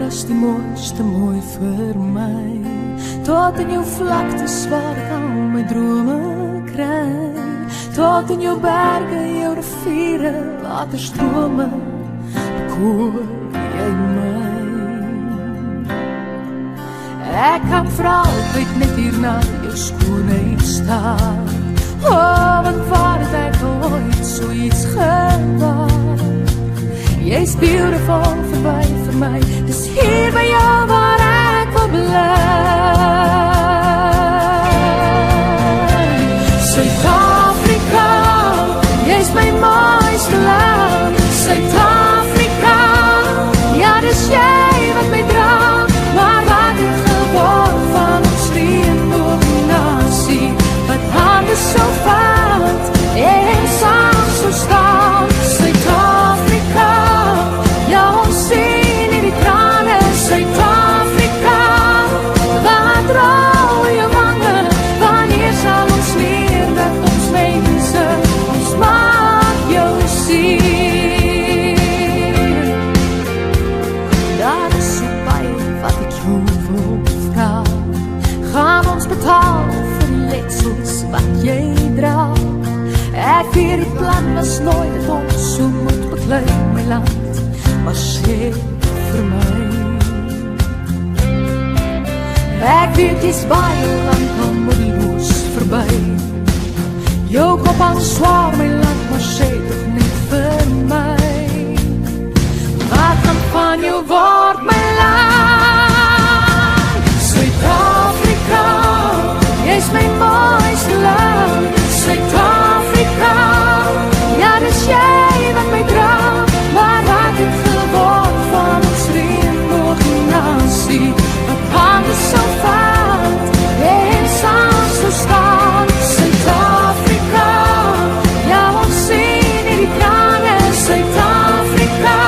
is die mooiste mooi vir my. Tot in jou vlaktes waar ek al my drome kry. Tot in jou berge, jou riviere, waterstrome, bekoor jy my. Ek kan vir altyd net hier na jou skoonheid staan. Want waar het ek ooit so iets gewaar? Jy's beautiful verby vir my. Dis hier by jou waar ek wil bly. Suid-Afrika, jy's my mooiste land. Suid-Afrika, ja dis jy wat my dra. Maar wat het geword van ons reënboognasie? Wat hande so vat en saam so staan. Suid-Afrika, ja ons sien in die trane. Suid-Afrika, wat rol jou wange? Wanneer sal ons leer dat ons mense, ons maak jou sien? Daar is so baie wat ek jou wil vra. Gaan ons betaal vir die letsels wat jy dra? Ek weet die plan was nooit dat ons so moet beklei my land, maar sê vir my. Ek weet jy's baie lang al moedeloos verby. Jou kop al swaar my land, maar sê toch net vir my. Wat kan van jou word my land? Suid-Afrika, jy's my mooiste land. Suid-Afrika, ja dis jy wat my dra. Maar wat het geword van ons reënboognasie? Wat hande so vat en saam so staan. Suid-Afrika, ja ons sien in die trane. Suid-Afrika,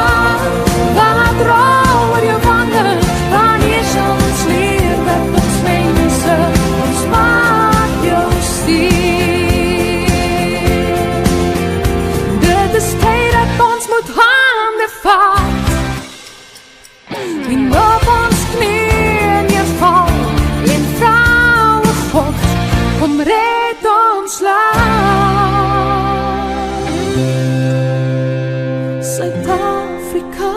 wat rol oor jou wange? Wanneer sal ons leer dat ons mense, ons maak jou sien? Dit is tyd dat ons moet hande vat en op ons knieën neerval en vrouwe God, kom red ons land. Suid-Afrika,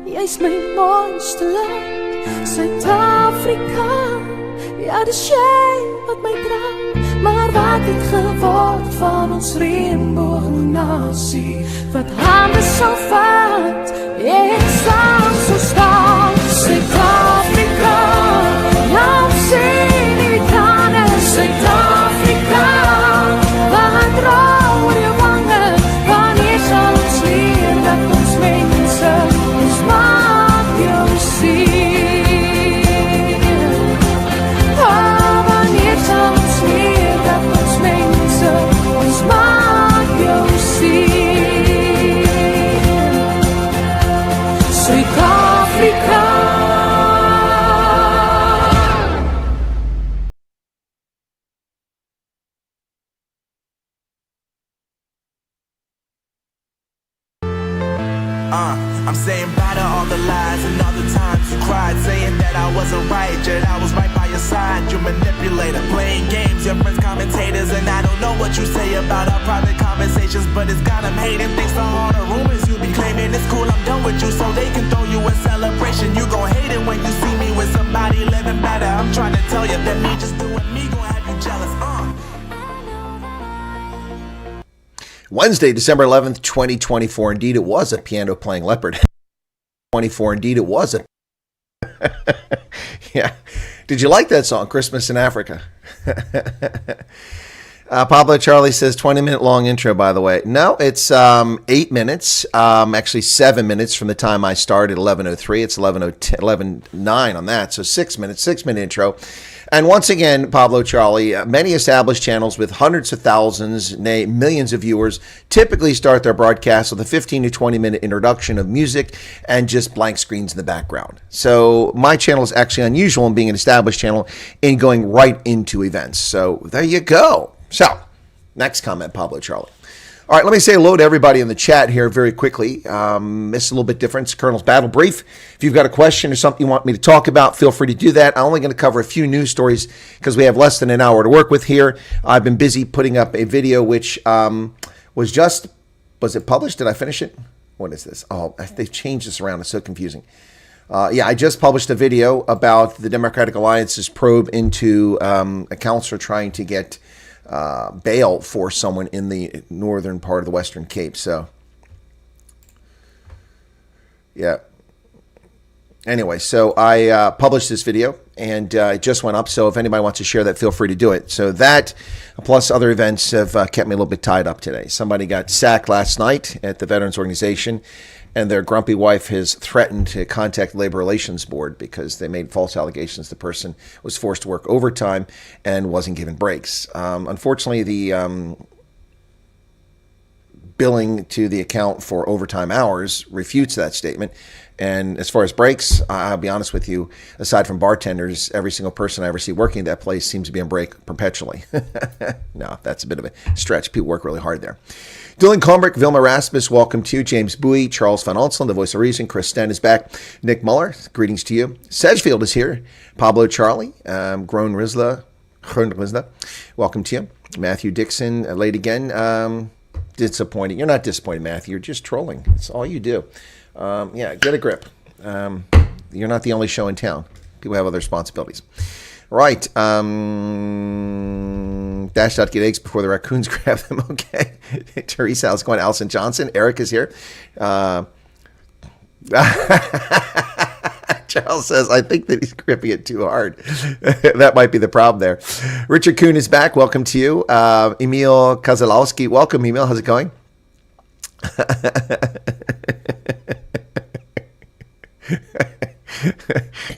jy's my mooiste land. Suid-Afrika, ja dis jy wat my dra. Maar wat het geword van ons reënboognasie? Wat hande so vat en saam so staan. Suid-Afrika, ja ons sien in die trane. Suid-Afrika, wat rol oor jou wange? Wanneer sal ons leer dat ons mense, ons maak jou sien? Wanneer sal ons leer dat ons mense, ons maak jou sien? Suid-Afrika. I'm saying bye to all the lies and all the times you cried, saying that I wasn't right, yet I was right by your side. You manipulator, playing games, your friends commentators, and I don't know what you say about our private conversations, but it's got them hating. Thanks to all the rumors you be claiming. It's cool, I'm done with you, so they can throw you a celebration. You gon' hate it when you see me with somebody living better. I'm trying to tell you that me just doing me gon' have you jealous. Wednesday, December 11th, 2024. Indeed, it was a piano playing leopard. 24. Indeed, it was a. Yeah. Did you like that song, Christmas in Africa? Pablo Charlie says 20-minute long intro, by the way. No, it's 8 minutes, actually 7 minutes from the time I started, 11:03. It's 11:09 on that, so 6 minutes, 6-minute intro. And once again, Pablo Charlie, many established channels with hundreds of thousands, nay, millions of viewers typically start their broadcasts with a 15 to 20-minute introduction of music and just blank screens in the background. So my channel is actually unusual in being an established channel in going right into events. So there you go. So, next comment, Pablo Charlie. All right, let me say hello to everybody in the chat here very quickly. This is a little bit different. It's Colonel's Battle Brief. If you've got a question or something you want me to talk about, feel free to do that. I'm only going to cover a few news stories because we have less than an hour to work with here. I've been busy putting up a video which was it published? Did I finish it? What is this? Oh, they've changed this around. It's so confusing. Yeah, I just published a video about the Democratic Alliance's probe into a counselor trying to get bail for someone in the northern part of the Western Cape. So, yeah. Anyway, so I published this video, and it just went up. So if anybody wants to share that, feel free to do it. So that, plus other events, have kept me a little bit tied up today. Somebody got sacked last night at the Veterans Organization, and their grumpy wife has threatened to contact the Labor Relations Board because they made false allegations the person was forced to work overtime and wasn't given breaks. Unfortunately, the billing to the account for overtime hours refutes that statement. And as far as breaks, I'll be honest with you, aside from bartenders, every single person I ever see working at that place seems to be on break perpetually. No, that's a bit of a stretch. People work really hard there. Dylan Combrick, Vilma Rasmus, welcome to you. James Bowie, Charles Van Onselen, the voice of reason. Chris Sten is back. Nick Muller, greetings to you. Sedgefield is here. Pablo Charlie, Groen Rizla, welcome to you. Matthew Dixon, late again. Disappointed. You're not disappointed, Matthew. You're just trolling. That's all you do. Yeah, get a grip. You're not the only show in town. People have other responsibilities. Right. Dash dot get eggs before the raccoons grab them. Okay. Teresa, how's it going? Allison Johnson. Eric is here. Charles says, I think that he's gripping it too hard. That might be the problem there. Richard Kuhn is back. Welcome to you. Emil Kozalowski. Welcome, Emil. How's it going?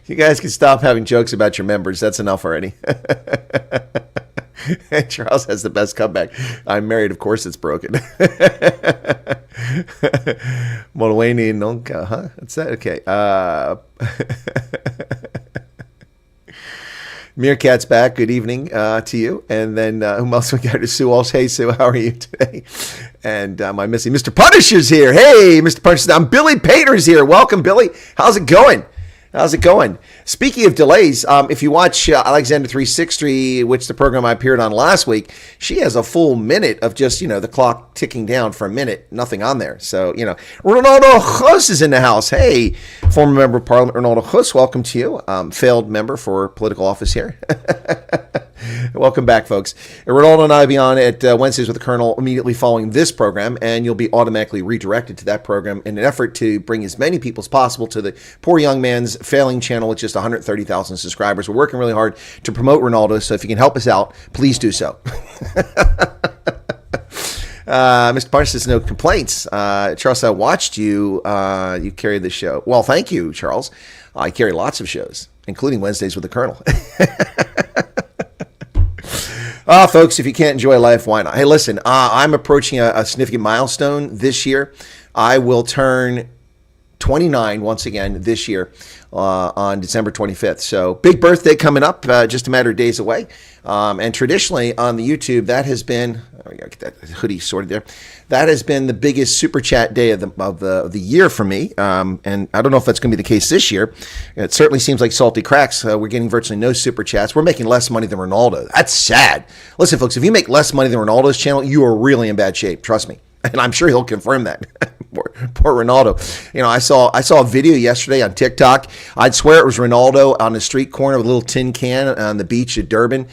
You guys can stop having jokes about your members. That's enough already. Charles has the best comeback. I'm married. Of course it's broken. Molweni Nonka, huh? What's that? Okay. Meerkat's back. Good evening to you. And then who else we got? Sue Walsh. Hey, Sue, how are you today? And I'm missing Mr. Punisher's here. Hey, Mr. Punisher. I'm Billy Painter's here. Welcome, Billy. How's it going? How's it going? Speaking of delays, if you watch Alexander 360, which the program I appeared on last week, she has a full minute of just, the clock ticking down for a minute, nothing on there. So, Ronaldo Hus is in the house. Hey, former member of Parliament, Ronaldo Hus, welcome to you. Failed member for political office here. Welcome back, folks. Ronaldo and I will be on at Wednesdays with the Colonel immediately following this program, and you'll be automatically redirected to that program in an effort to bring as many people as possible to the poor young man's failing channel with just 130,000 subscribers. We're working really hard to promote Ronaldo, so if you can help us out, please do so. Mr. Parson says no complaints. Charles, I watched you. You carried the show. Well, thank you, Charles. I carry lots of shows, including Wednesdays with the Colonel. Folks, if you can't enjoy life, why not? Hey, listen, I'm approaching a significant milestone this year. I will turn 29 once again this year on December 25th. So big birthday coming up, just a matter of days away. And traditionally on the YouTube, that has been, I gotta get that hoodie sorted there. That has been the biggest super chat day of the year for me. And I don't know if that's going to be the case this year. It certainly seems like salty cracks. We're getting virtually no super chats. We're making less money than Ronaldo. That's sad. Listen, folks, if you make less money than Ronaldo's channel, you are really in bad shape. Trust me. And I'm sure he'll confirm that. Poor Ronaldo. I saw a video yesterday on TikTok. I'd swear it was Ronaldo on the street corner with a little tin can on the beach at Durban,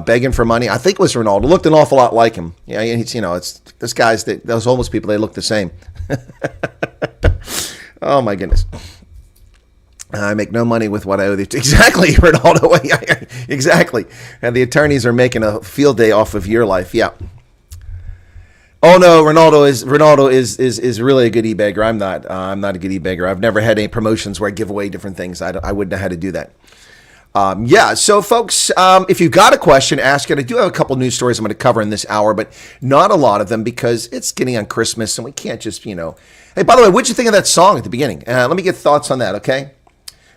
begging for money. I think it was Ronaldo. Looked an awful lot like him. Yeah, it's those guys, those homeless people. They look the same. Oh my goodness. I make no money with what I owe you. Exactly, Ronaldo. Exactly. And the attorneys are making a field day off of your life. Yeah. Oh no, Ronaldo is really a good e-bagger. I'm not a good e-bagger. I've never had any promotions where I give away different things. I wouldn't know how to do that. Yeah, so folks, if you've got a question, ask it. I do have a couple news stories I'm going to cover in this hour, but not a lot of them because it's getting on Christmas and we can't just, Hey, by the way, what'd you think of that song at the beginning? Let me get thoughts on that, okay?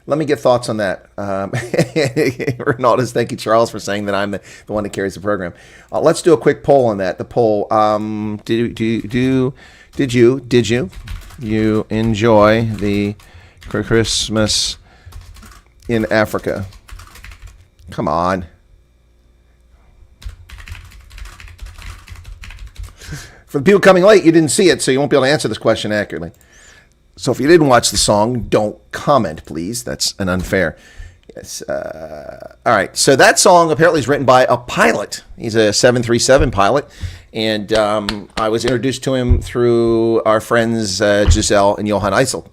Let me get thoughts on that. Ronaldo's, thank you, Charles, for saying that I'm the one that carries the program. Let's do a quick poll on that. The poll, did you enjoy the Christmas in Africa? Come on. For the people coming late, you didn't see it, so you won't be able to answer this question accurately. So if you didn't watch the song, don't comment, please. That's an unfair. Yes. All right. So that song apparently is written by a pilot. He's a 737 pilot. And I was introduced to him through our friends Giselle and Johan Eisel.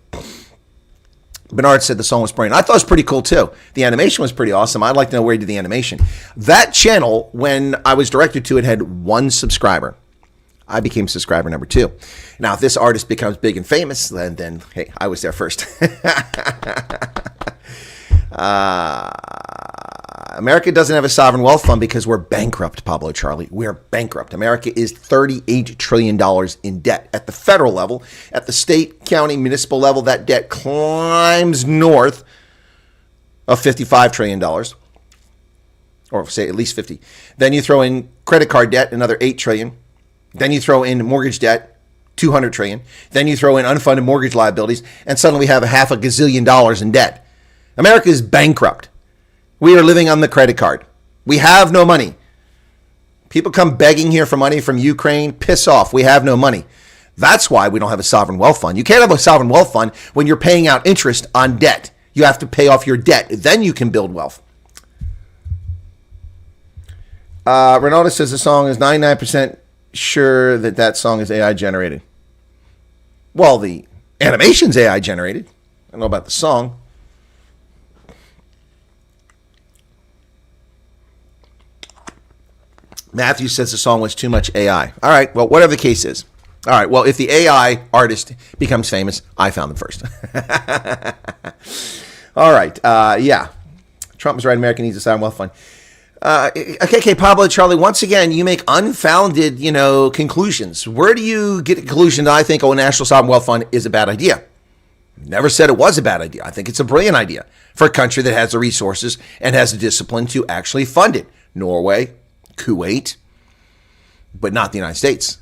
Bernard said the song was brilliant. I thought it was pretty cool, too. The animation was pretty awesome. I'd like to know where he did the animation. That channel, when I was directed to it, had 1 subscriber. I became subscriber number 2. Now, if this artist becomes big and famous, then hey, I was there first. America doesn't have a sovereign wealth fund because we're bankrupt, Pablo Charlie. We're bankrupt. America is $38 trillion in debt at the federal level. At the state, county, municipal level, that debt climbs north of $55 trillion. Or say at least 50. Then you throw in credit card debt, another $8 trillion. Then you throw in mortgage debt, $200 trillion. Then you throw in unfunded mortgage liabilities, and suddenly we have $500 billion in debt. America is bankrupt. We are living on the credit card. We have no money. People come begging here for money from Ukraine. Piss off. We have no money. That's why we don't have a sovereign wealth fund. You can't have a sovereign wealth fund when you're paying out interest on debt. You have to pay off your debt. Then you can build wealth. Ronaldo says the song is 99% sure that song is AI generated. Well, the animation's AI generated. I don't know about the song. Matthew says the song was too much AI. All right, well, whatever the case is. All right, well, if the AI artist becomes famous, I found them first. All right, yeah. Trump was right. America needs a sovereign wealth fund. Okay, Pablo Charlie, once again, you make unfounded, conclusions. Where do you get the conclusion that I think a national sovereign wealth fund is a bad idea? Never said it was a bad idea. I think it's a brilliant idea for a country that has the resources and has the discipline to actually fund it. Norway, Kuwait, but not the United States.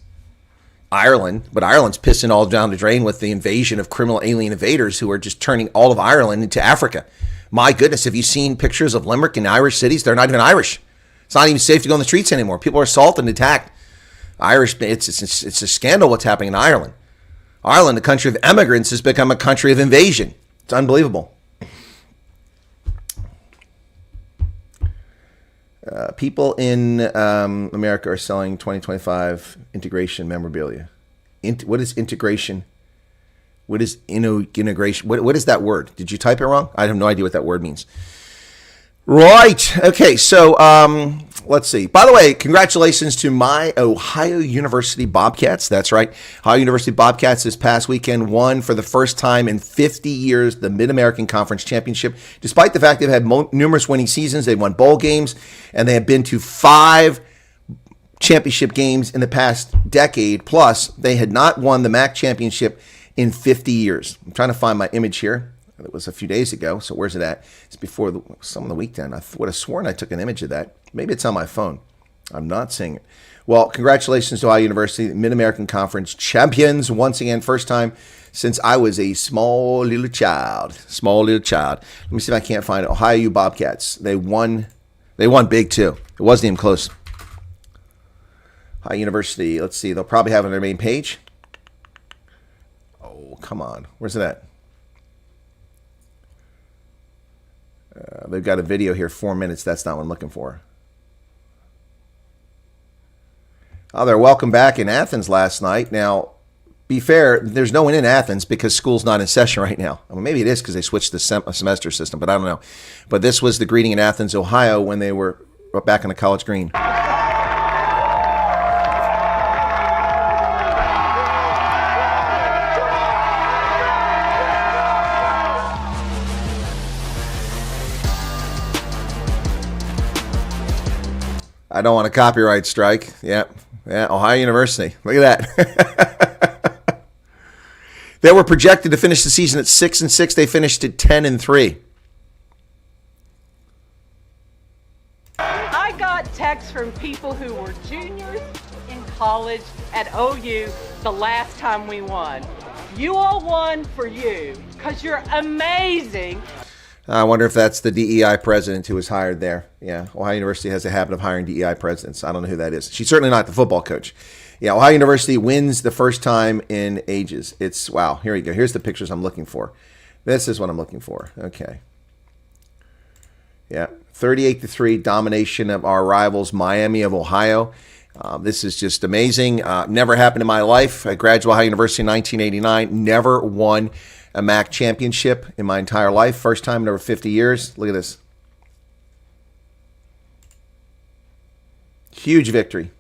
Ireland, but Ireland's pissing all down the drain with the invasion of criminal alien invaders who are just turning all of Ireland into Africa. My goodness, have you seen pictures of Limerick and Irish cities? They're not even Irish. It's not even safe to go on the streets anymore. People are assaulted and attacked. It's a scandal what's happening in Ireland. Ireland, the country of immigrants, has become a country of invasion. It's unbelievable. People in America are selling 2025 integration memorabilia. What is integration? What is integration? What is that word? Did you type it wrong? I have no idea what that word means. Right. Okay. So let's see. By the way, congratulations to my Ohio University Bobcats. That's right. Ohio University Bobcats this past weekend won for the first time in 50 years the Mid-American Conference Championship. Despite the fact they've had numerous winning seasons, they've won bowl games, and they have been to 5 championship games in the past decade. Plus, they had not won the MAC championship in 50 years. I'm trying to find my image here. It was a few days ago. So where's it at? It's before some of the weekend. I would have sworn I took an image of that. Maybe it's on my phone. I'm not seeing it. Well, congratulations to Ohio University, Mid-American Conference champions once again. First time since I was a small little child. Let me see if I can't find it. Ohio U Bobcats. They won big too. It wasn't even close. Ohio University. Let's see. They'll probably have it on their main page. Oh, come on. Where's it at? They've got a video here, 4 minutes. That's not what I'm looking for. Oh, they're welcome back in Athens last night. Now, be fair, there's no one in Athens because school's not in session right now. I mean, maybe it is because they switched the semester system, but I don't know. But this was the greeting in Athens, Ohio, when they were back on the college green. I don't want a copyright strike. Yeah, Ohio University. Look at that. They were projected to finish the season at 6-6. They finished at 10-3. texts from people who were juniors in college at OU the last time we won. You all won for you, because you're amazing. I wonder if that's the DEI president who was hired there. Yeah, Ohio University has a habit of hiring DEI presidents. I don't know who that is. She's certainly not the football coach. Yeah, Ohio University wins the first time in ages. It's, wow, here we go. Here's the pictures I'm looking for. This is what I'm looking for. Okay. Yeah, 38-3 domination of our rivals, Miami of Ohio. This is just amazing. Never happened in my life. I graduated Ohio University in 1989. Never won a MAC championship in my entire life. First time in over 50 years. Look at this. Huge victory.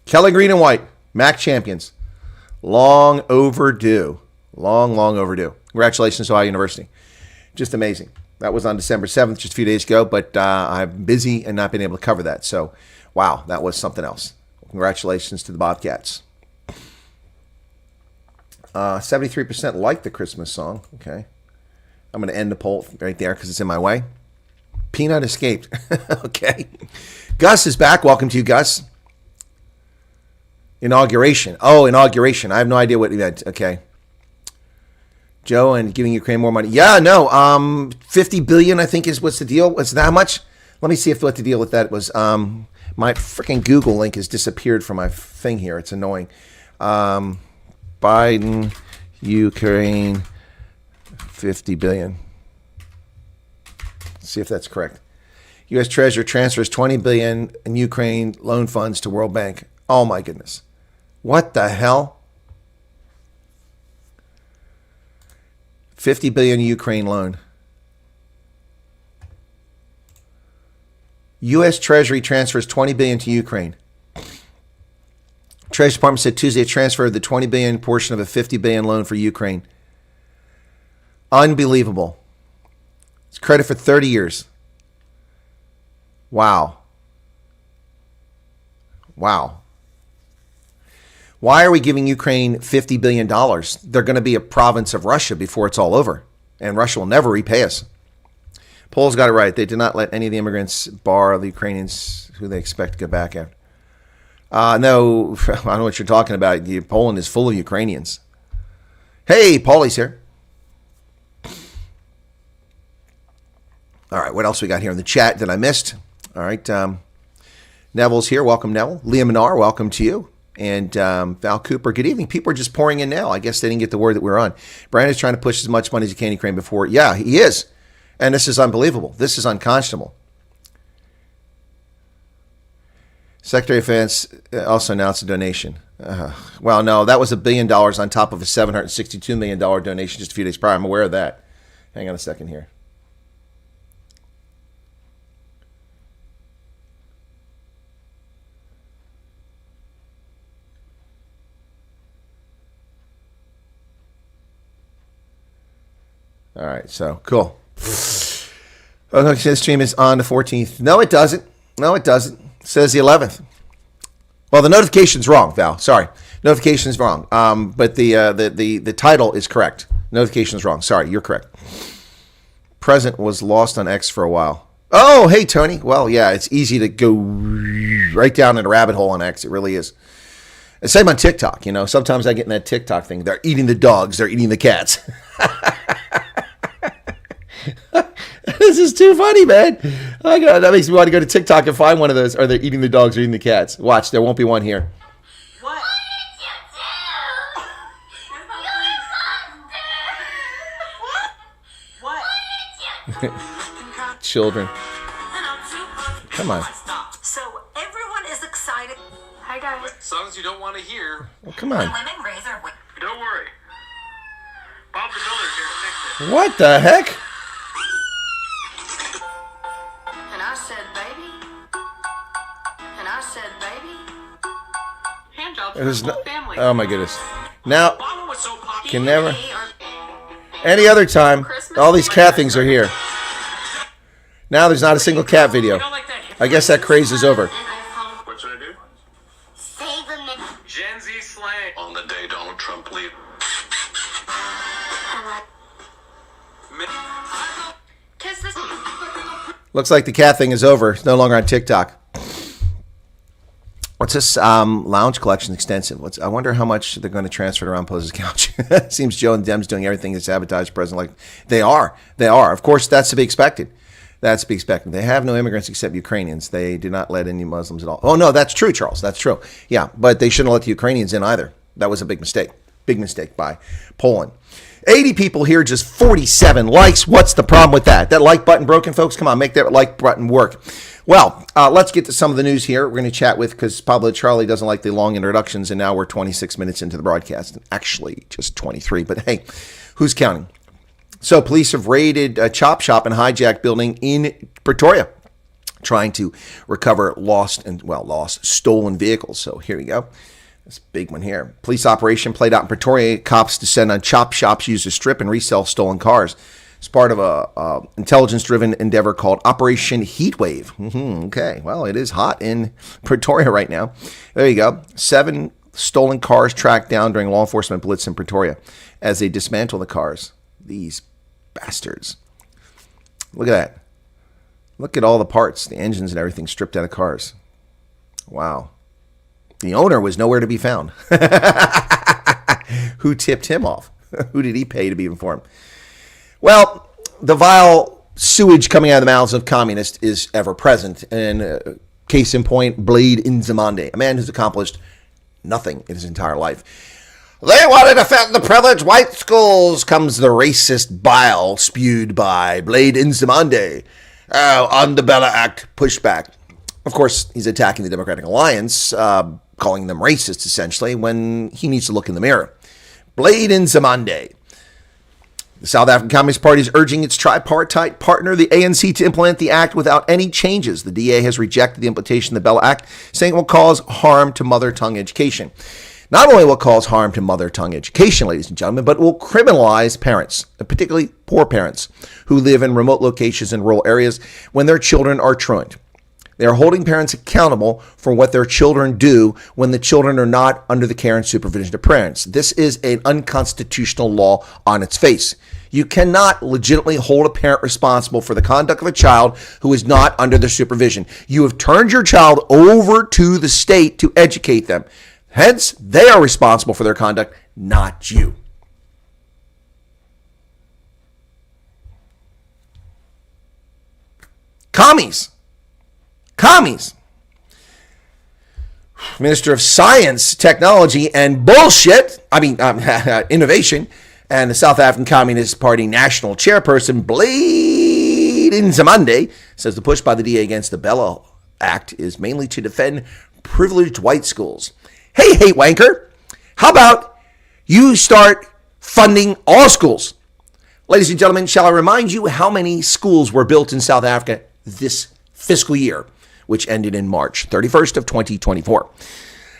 Kelly Green and White, MAC champions. Long overdue. Long, long overdue. Congratulations to Ohio University. Just amazing. That was on December 7th, just a few days ago, but I'm busy and not been able to cover that. So, wow, that was something else. Congratulations to the Bobcats. 73% like the Christmas song. Okay. I'm going to end the poll right there because it's in my way. Peanut escaped. Okay. Gus is back. Welcome to you, Gus. Inauguration. Oh, inauguration. I have no idea what event. Okay. Joe, and giving Ukraine more money. Yeah, no. 50 billion, I think, is what's the deal. What's that much? Let me see if what the deal with that was. My freaking Google link has disappeared from my thing here. It's annoying. Biden, Ukraine, 50 billion. Let's see if that's correct. U.S. Treasury transfers 20 billion in Ukraine loan funds to World Bank. Oh my goodness. What the hell? 50 billion Ukraine loan. U.S. Treasury transfers 20 billion to Ukraine. Treasury Department said Tuesday it transferred the 20 billion portion of a 50 billion loan for Ukraine. Unbelievable. It's credit for 30 years. Wow. Wow. Why are we giving Ukraine $50 billion? They're going to be a province of Russia before it's all over, and Russia will never repay us. Poles got it right. They did not let any of the immigrants bar the Ukrainians who they expect to get back at. No, I don't know what you're talking about. Poland is full of Ukrainians. Hey, Paulie's here. All right, what else we got here in the chat that I missed? All right, Neville's here. Welcome, Neville. Liam Minar, welcome to you. And Val Cooper, good evening. People are just pouring in now. I guess they didn't get the word that we're on. Brandon's trying to push as much money as he can in Ukraine before. Yeah, he is. And this is unbelievable. This is unconscionable. Secretary of Defense also announced a donation. Well, no, that was $1 billion on top of a $762 million donation just a few days prior. I'm aware of that. Hang on a second here. All right, so cool. Okay, the stream is on the 14th. No, it doesn't. No, it doesn't. It says the 11th. Well, the notification's wrong, Val. Sorry, notification's wrong. But the title is correct. Notification's wrong. Sorry, you're correct. Present was lost on X for a while. Oh, hey Tony. Well, yeah, it's easy to go right down in a rabbit hole on X. It really is. The same on TikTok. You know, sometimes I get in that TikTok thing. They're eating the dogs. They're eating the cats. This is too funny, man. Oh, God, that makes me want to go to TikTok and find one of those. Are they eating the dogs or eating the cats? Watch, there won't be one here. What? What? Children. Come on. So everyone is excited. Hi guys. Songs you don't want to hear. Oh, come on. Women raise our. Don't worry. Bob the Builder's here to fix it. What the heck? And I said, baby. And I said, baby. Hand jobs for There's the no, whole family. oh my goodness. Now, Obama was so popular. can never. Any other time, all these cat things are here. Now there's not a single cat video. You don't like that? I guess that craze is over. What should I do? Save a minute. Gen Z slang. On the day Donald Trump leaves. Kiss this. Looks like the cat thing is over. It's no longer on TikTok. What's this? Lounge collection extensive. I wonder how much they're going to transfer to Ron Pose's couch. Seems Joe and Dems doing everything to sabotage President. Like they are. Of course, that's to be expected. They have no immigrants except Ukrainians. They do not let any Muslims at all. Oh, no, that's true, Charles. That's true. Yeah, but they shouldn't let the Ukrainians in either. That was a big mistake. Big mistake by Poland. 80 people here, just 47 likes. What's the problem with that? That like button broken, folks? Come on, make that like button work. Well, let's get to some of the news here. We're going to chat with, because Pablo Charlie doesn't like the long introductions, and now we're 26 minutes into the broadcast. Actually, just 23, but hey, who's counting? So police have raided a chop shop and hijacked building in Pretoria, trying to recover stolen vehicles. So here we go. This big one here. Police operation played out in Pretoria. Cops descend on chop shops used to strip and resell stolen cars. It's part of a intelligence-driven endeavor called Operation Heatwave. Okay, well, it is hot in Pretoria right now. There you go. 7 stolen cars tracked down during law enforcement blitz in Pretoria as they dismantle the cars. These bastards. Look at that. Look at all the parts, the engines and everything stripped out of cars. Wow. The owner was nowhere to be found. Who tipped him off? Who did he pay to be informed? Well, the vile sewage coming out of the mouths of communists is ever present. And case in point, Blade Nzimande, a man who's accomplished nothing in his entire life. They want to defend the privileged white schools, comes the racist bile spewed by Blade Nzimande. On the Bella Act pushback. Of course, he's attacking the Democratic Alliance, calling them racist, essentially, when he needs to look in the mirror. Blade Nzimande. The South African Communist Party is urging its tripartite partner, the ANC, to implement the act without any changes. The DA has rejected the implementation of the Bella Act, saying it will cause harm to mother tongue education. Not only will it cause harm to mother tongue education, ladies and gentlemen, but it will criminalize parents, particularly poor parents, who live in remote locations in rural areas when their children are truant. They are holding parents accountable for what their children do when the children are not under the care and supervision of parents. This is an unconstitutional law on its face. You cannot legitimately hold a parent responsible for the conduct of a child who is not under their supervision. You have turned your child over to the state to educate them. Hence, they are responsible for their conduct, not you. Commies. Minister of Science, Technology, and Bullshit, Innovation, and the South African Communist Party National Chairperson, Blade Nzimande, says the push by the DA against the Bella Act is mainly to defend privileged white schools. Hey, hate wanker, how about you start funding all schools? Ladies and gentlemen, shall I remind you how many schools were built in South Africa this fiscal year, which ended in March 31st of 2024.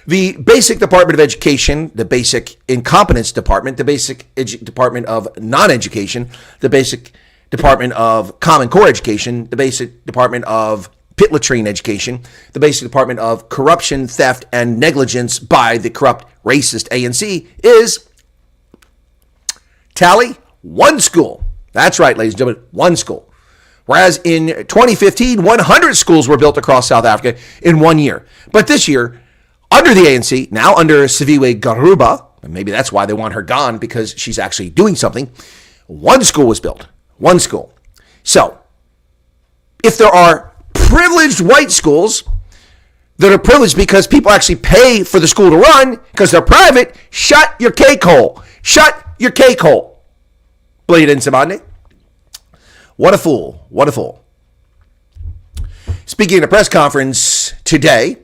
The Basic Department of Education, the Basic Incompetence Department, the Basic Department of Non-Education, the Basic Department of Common Core Education, the Basic Department of Pit Latrine Education, the Basic Department of Corruption, Theft, and Negligence by the corrupt, racist ANC is tally one school. That's right, ladies and gentlemen, one school. Whereas in 2015, 100 schools were built across South Africa in 1 year. But this year, under the ANC, now under Siviwe Garuba, and maybe that's why they want her gone, because she's actually doing something, one school was built. One school. So, if there are privileged white schools that are privileged because people actually pay for the school to run because they're private, shut your cake hole. Shut your cake hole. Blade Nzimande. What a fool. What a fool. Speaking at a press conference today,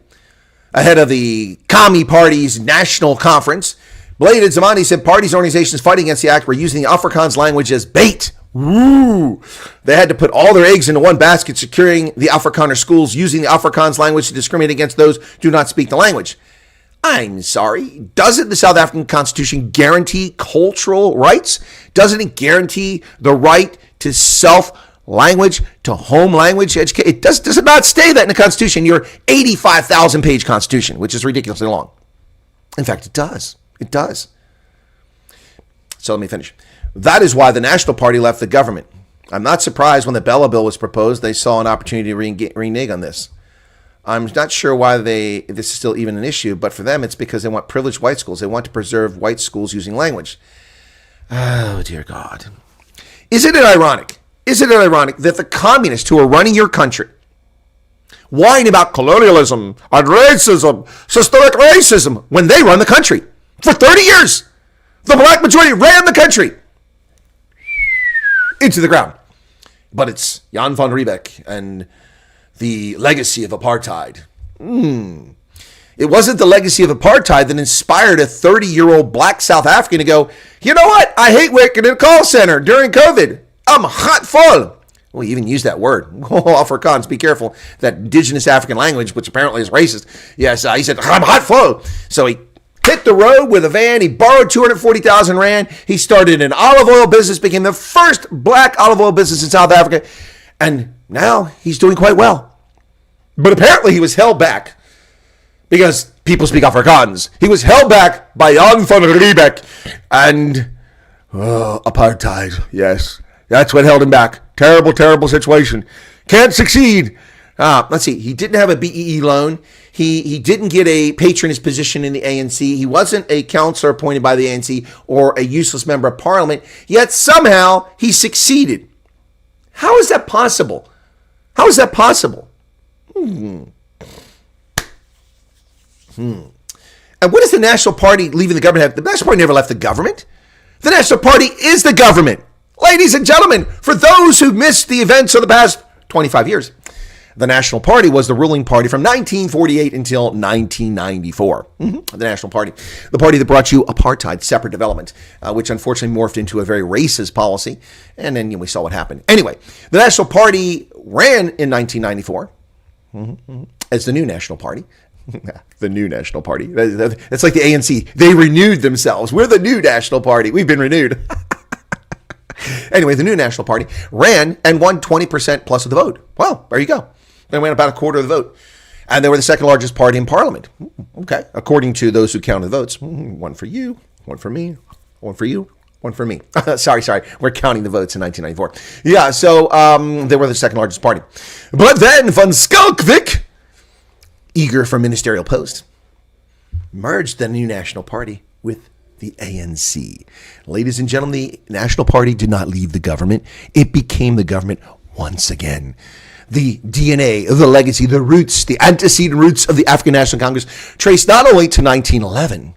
ahead of the Commie Party's national conference, Blade Nzimande said parties and organizations fighting against the act were using the Afrikaans language as bait. Woo! They had to put all their eggs into one basket, securing the Afrikaner schools using the Afrikaans language to discriminate against those who do not speak the language. I'm sorry, doesn't the South African Constitution guarantee cultural rights? Doesn't it guarantee the right to self-language, to home language education? It does it not say that in the Constitution, your 85,000 page Constitution, which is ridiculously long. In fact, it does. It does. So let me finish. That is why the National Party left the government. I'm not surprised when the Bella Bill was proposed, they saw an opportunity to renege on this. I'm not sure why this is still even an issue, but for them, it's because they want privileged white schools. They want to preserve white schools using language. Oh, dear God. Isn't it ironic? Isn't it ironic that the communists who are running your country whine about colonialism and racism, systemic racism, when they run the country? For 30 years, the black majority ran the country into the ground. But it's Jan van Riebeck and the legacy of apartheid. It wasn't the legacy of apartheid that inspired a 30-year-old black South African to go, you know what? I hate working in a call center during COVID. I'm hot full. Well, he even used that word. Oh, Afrikaans, be careful. That indigenous African language, which apparently is racist. Yes, he said, I'm hot full. So he hit the road with a van. He borrowed 240,000 rand. He started an olive oil business, became the first black olive oil business in South Africa. And now he's doing quite well. But apparently he was held back because people speak Afrikaans. He was held back by Jan van Riebeck and apartheid. Yes, that's what held him back. Terrible, terrible situation. Can't succeed. Let's see. He didn't have a BEE loan. He didn't get a patronage position in the ANC. He wasn't a counselor appointed by the ANC or a useless member of parliament. Yet somehow he succeeded. How is that possible? How is that possible? And what is the National Party leaving the government have? The National Party never left the government. The National Party is the government. Ladies and gentlemen, for those who missed the events of the past 25 years, the National Party was the ruling party from 1948 until 1994. The National Party, the party that brought you apartheid, separate development, which unfortunately morphed into a very racist policy. And then we saw what happened. Anyway, the National Party ran in 1994 as the new National Party. The new National Party. It's like the ANC. They renewed themselves. We're the new National Party. We've been renewed. Anyway, the new National Party ran and won 20% plus of the vote. Well, there you go. They won about a quarter of the vote. And they were the second largest party in Parliament. Okay. According to those who counted votes. One for you, one for me, one for you, one for me. Sorry. We're counting the votes in 1994. Yeah, so they were the second largest party. But then Van Schalkwyk, eager for ministerial post, merged the new National Party with the ANC. Ladies and gentlemen, the National Party did not leave the government. It became the government once again. The DNA, the legacy, the roots, the antecedent roots of the African National Congress trace not only to 1911,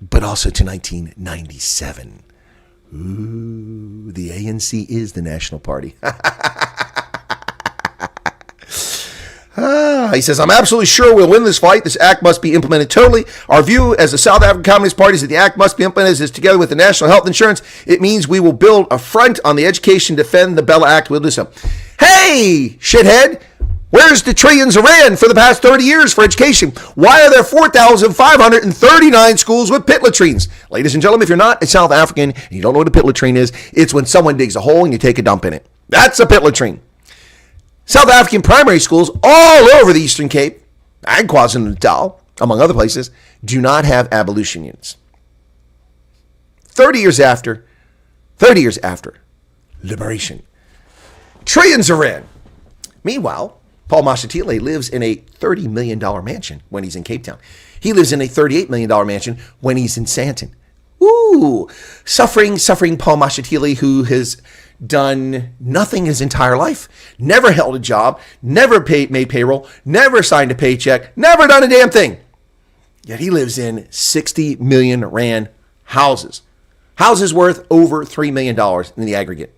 but also to 1997. Ooh, the ANC is the National Party. He says, I'm absolutely sure we'll win this fight. This act must be implemented totally. Our view as the South African Communist Party is that the act must be implemented as together with the National Health Insurance. It means we will build a front on the education, defend the Bella Act. We'll do so. Hey, shithead, where's the trillions of rand for the past 30 years for education? Why are there 4,539 schools with pit latrines? Ladies and gentlemen, if you're not a South African and you don't know what a pit latrine is, it's when someone digs a hole and you take a dump in it. That's a pit latrine. South African primary schools all over the Eastern Cape and KwaZulu-Natal, among other places, do not have abolition units. 30 years after liberation, trillions of rand. Meanwhile, Paul Mashatile lives in a $30 million mansion when he's in Cape Town. He lives in a $38 million mansion when he's in Sandton. Ooh, suffering Paul Mashatile, who has done nothing his entire life, never held a job, never made payroll, never signed a paycheck, never done a damn thing. Yet he lives in 60 million rand houses. Houses worth over $3 million in the aggregate.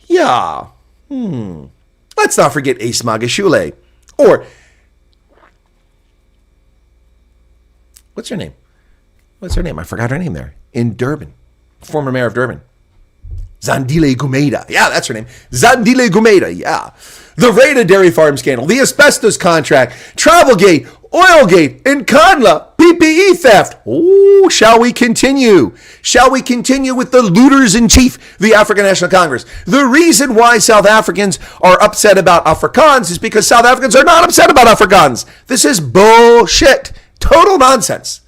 Yeah. Let's not forget Ace Magashule. Or, what's her name? I forgot her name there. In Durban. Former mayor of Durban. Zandile Gumeda. Yeah, that's her name. Zandile Gumeda, yeah. The Reda Dairy Farm scandal, the asbestos contract, Travelgate, Oilgate, Nkandla, PPE theft. Oh, shall we continue? Shall we continue with the looters in chief, the African National Congress? The reason why South Africans are upset about Afrikaans is because South Africans are not upset about Afrikaans. This is bullshit. Total nonsense.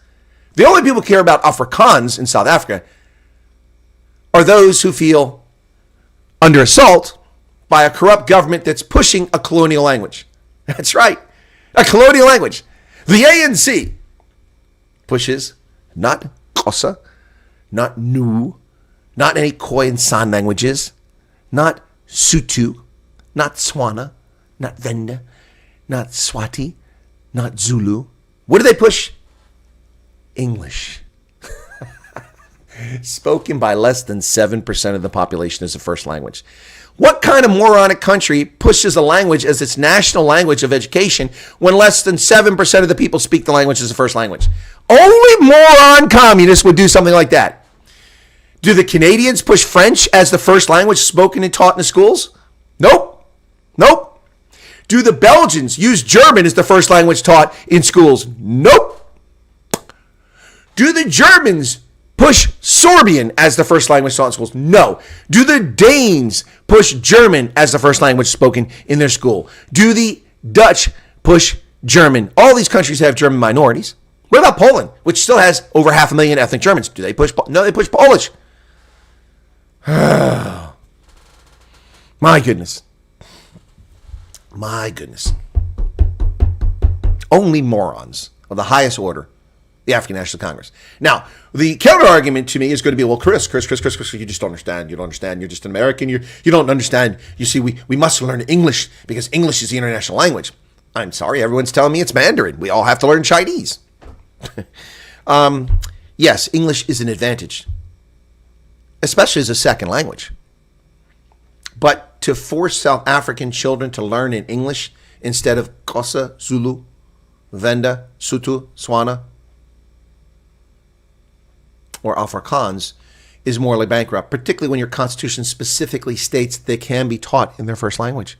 The only people who care about Afrikaans in South Africa are those who feel under assault by a corrupt government that's pushing a colonial language. That's right, a colonial language. The ANC pushes not Xhosa, not Nu, not any Khoi and San languages, not Sotho, not Tswana, not Venda, not Swati, not Zulu. What do they push? English. Spoken by less than 7% of the population as a first language. What kind of moronic country pushes a language as its national language of education when less than 7% of the people speak the language as a first language? Only moron communists would do something like that. Do the Canadians push French as the first language spoken and taught in the schools? Nope. Nope. Do the Belgians use German as the first language taught in schools? Nope. Do the Germans push Sorbian as the first language taught in schools? No. Do the Danes push German as the first language spoken in their school? Do the Dutch push German? All these countries have German minorities. What about Poland, which still has over 500,000 ethnic Germans? Do they push? No, they push Polish. My goodness. My goodness. Only morons of the highest order, the African National Congress. Now, the counter argument to me is going to be, well, Chris, you just don't understand. You don't understand. You're just an American. You don't understand. You see, we must learn English because English is the international language. I'm sorry, everyone's telling me it's Mandarin. We all have to learn Chinese. Yes, English is an advantage, especially as a second language. But to force South African children to learn in English instead of Xhosa, Zulu, Venda, Sotho, Tswana, or Afrikaans is morally bankrupt, particularly when your constitution specifically states they can be taught in their first language.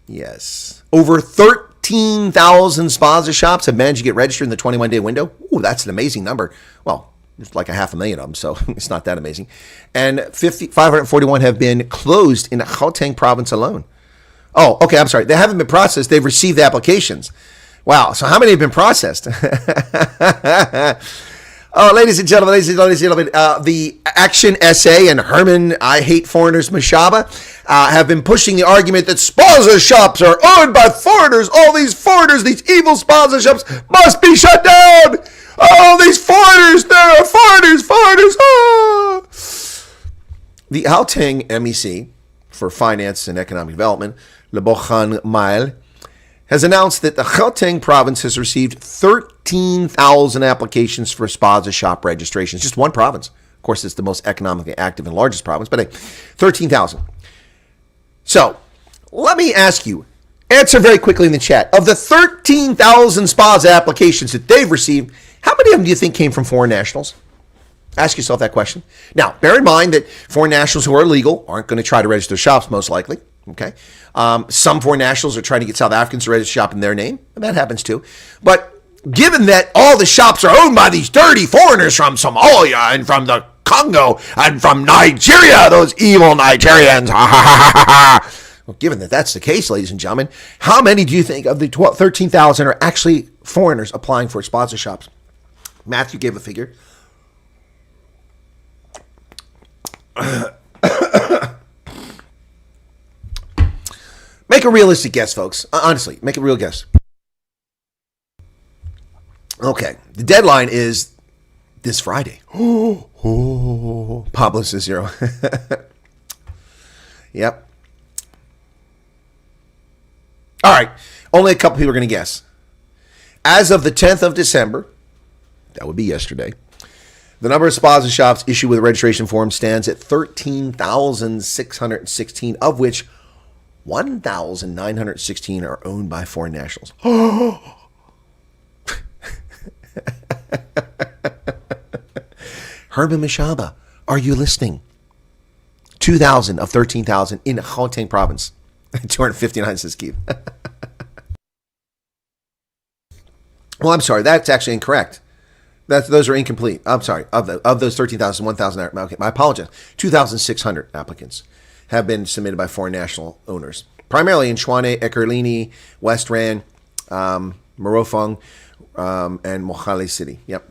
Yes. Over 13,000 spaza shops have managed to get registered in the 21-day window. Ooh, that's an amazing number. Well, there's like 500,000 of them, so it's not that amazing. And 541 have been closed in Gauteng province alone. Oh, okay, I'm sorry. They haven't been processed. They've received the applications. Wow, so how many have been processed? Ladies and gentlemen, the Action SA and Herman I Hate Foreigners Mashaba have been pushing the argument that spaza shops are owned by foreigners. All these foreigners, these evil spaza shops must be shut down. Oh, these foreigners, there are foreigners. Ah. The Gauteng MEC for Finance and Economic Development, Lebogang Mail, has announced that the Gauteng province has received 13,000 applications for spaza shop registrations. Just one province. Of course, it's the most economically active and largest province, but hey, 13,000. So, let me ask you, answer very quickly in the chat. Of the 13,000 spaza applications that they've received, how many of them do you think came from foreign nationals? Ask yourself that question. Now, bear in mind that foreign nationals who are illegal aren't going to try to register shops, most likely. Okay. Some foreign nationals are trying to get South Africans to register shop in their name, and that happens too. But given that all the shops are owned by these dirty foreigners from Somalia and from the Congo and from Nigeria, those evil Nigerians, well, given that that's the case, ladies and gentlemen, how many do you think of the 13,000 are actually foreigners applying for spaza shops? Matthew gave a figure. Make a realistic guess, folks. Honestly, make a real guess. Okay, the deadline is this Friday. Pablo says 0. Yep. All right, only a couple people are going to guess. As of the 10th of December, that would be yesterday, the number of spaza shops issued with a registration form stands at 13,616, of which 1,916 are owned by foreign nationals. Herman Mashaba, are you listening? 2,000 of 13,000 in Gauteng province. 259 says Keith. Well, I'm sorry, that's actually incorrect. Those are incomplete. I'm sorry. Of those 13,000, 1,000. Okay, my apologies. 2,600 applicants have been submitted by foreign national owners, primarily in Tshwane, Ekurhuleni, West Rand, Morofong, and Mogale City. Yep.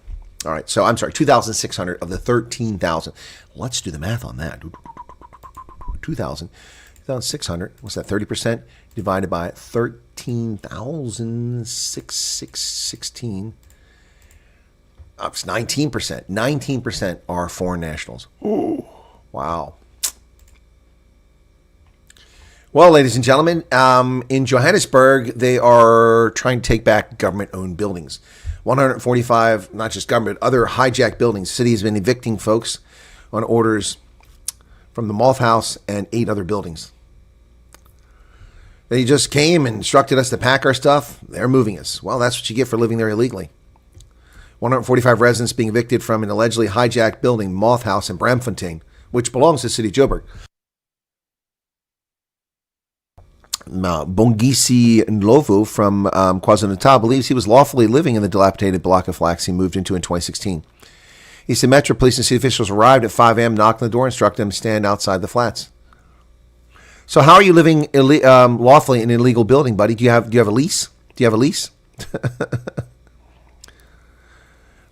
All right. So I'm sorry, 2,600 of the 13,000. Let's do the math on that. 2,000. 2,600. What's that? 30% divided by 13,616. It's 19%. 19% are foreign nationals. Ooh, wow. Well, ladies and gentlemen, in Johannesburg, they are trying to take back government-owned buildings. 145, not just government, other hijacked buildings. The city has been evicting folks on orders from the Moth House and 8 other buildings. They just came and instructed us to pack our stuff. They're moving us. Well, that's what you get for living there illegally. 145 residents being evicted from an allegedly hijacked building, Moth House in Bramfontein, which belongs to the city of Joburg. Bongisi Ndlovu from KwaZulu-Natal believes he was lawfully living in the dilapidated block of flats he moved into in 2016. He said Metro Police and city officials arrived at 5 a.m., knocked on the door, and instructed him to stand outside the flats. So how are you living lawfully in an illegal building, buddy? Do you have a lease? Do you have a lease?